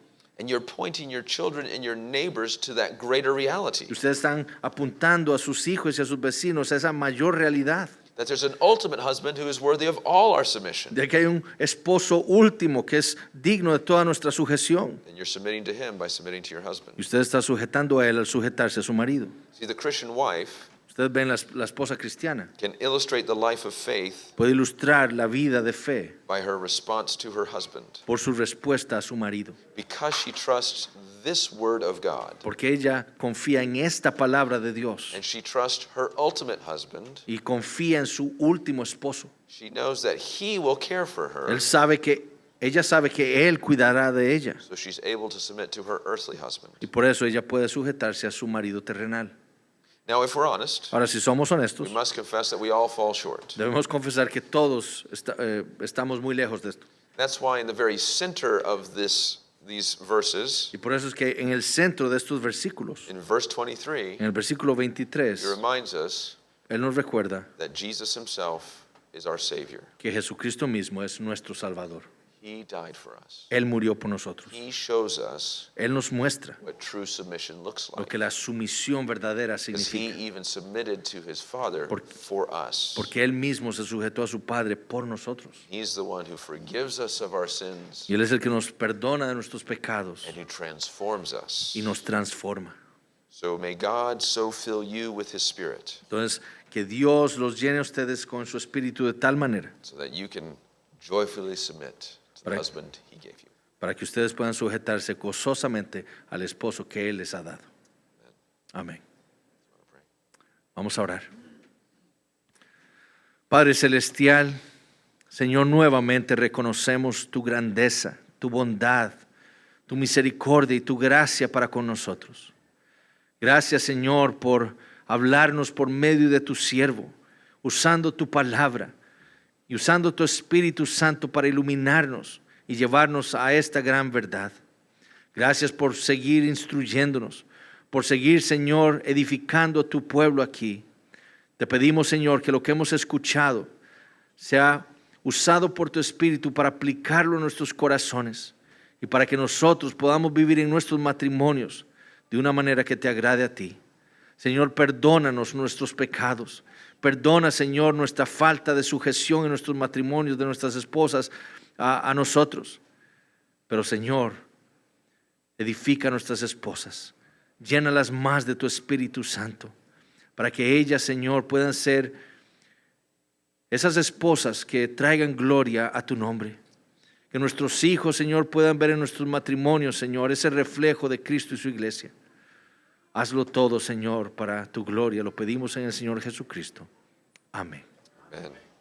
And you're pointing your children and your neighbors to that greater reality. Y ustedes están apuntando a sus hijos y a sus vecinos a esa mayor realidad, That there's an ultimate husband who is worthy of all our submission. de que hay un esposo último que es digno de toda nuestra sujeción. And you're submitting to him by submitting to your husband. Y usted está sujetando a él al sujetarse a su marido. See, the Christian wife Ustedes ven la esposa cristiana. can illustrate the life of faith Puede ilustrar la vida de fe by her response to her husband. por su respuesta a su marido. Because she trusts this word of God. Porque ella confía en esta palabra de Dios And she trusts her ultimate husband. y confía en su último esposo. She knows that he will care for her. Ella sabe que él cuidará de ella. So she's able to submit to her earthly husband. Y por eso ella puede sujetarse a su marido terrenal. Now, if we're honest, Ahora, si somos honestos, we must confess that we all fall short. debemos confesar que todos estamos muy lejos de esto. That's why in the very center of these verses, Y por eso es que en el centro de estos versículos, in verse 23, en el versículo it 23, reminds us Él nos recuerda that Jesus himself is our Savior. que Jesucristo mismo es nuestro Salvador. He died for us. Él murió por nosotros. He shows us Él nos muestra what true submission looks lo like. que la sumisión verdadera Because he significa. even submitted to his Father for us. Porque Él mismo se sujetó a su Padre por nosotros. He's the one who forgives us of our sins Y Él es el que nos perdona de nuestros pecados and who transforms us. y nos transforma. So may God so fill you with his Spirit Entonces, que Dios los llene a ustedes con su espíritu de tal manera so that you can joyfully submit to the Right. husband he gave you. para que ustedes puedan sujetarse gozosamente al esposo que Él les ha dado. Amén. Vamos a orar. Padre Celestial, Señor, nuevamente reconocemos tu grandeza, tu bondad, tu misericordia y tu gracia para con nosotros. Gracias, Señor, por hablarnos por medio de tu siervo, usando tu palabra y usando tu Espíritu Santo para iluminarnos y llevarnos a esta gran verdad. Gracias por seguir instruyéndonos, por seguir, Señor, edificando a tu pueblo aquí. Te pedimos, Señor, que lo que hemos escuchado sea usado por tu Espíritu para aplicarlo en nuestros corazones y para que nosotros podamos vivir en nuestros matrimonios de una manera que te agrade a ti. Señor, perdónanos nuestros pecados. Perdona, Señor, nuestra falta de sujeción en nuestros matrimonios, de nuestras esposas a nosotros. Pero, Señor, edifica a nuestras esposas. Llénalas más de tu Espíritu Santo, para que ellas, Señor, puedan ser esas esposas que traigan gloria a tu nombre. Que nuestros hijos, Señor, puedan ver en nuestros matrimonios, Señor, ese reflejo de Cristo y su iglesia. Hazlo todo, Señor, para tu gloria. Lo pedimos en el Señor Jesucristo. Amén. Amen.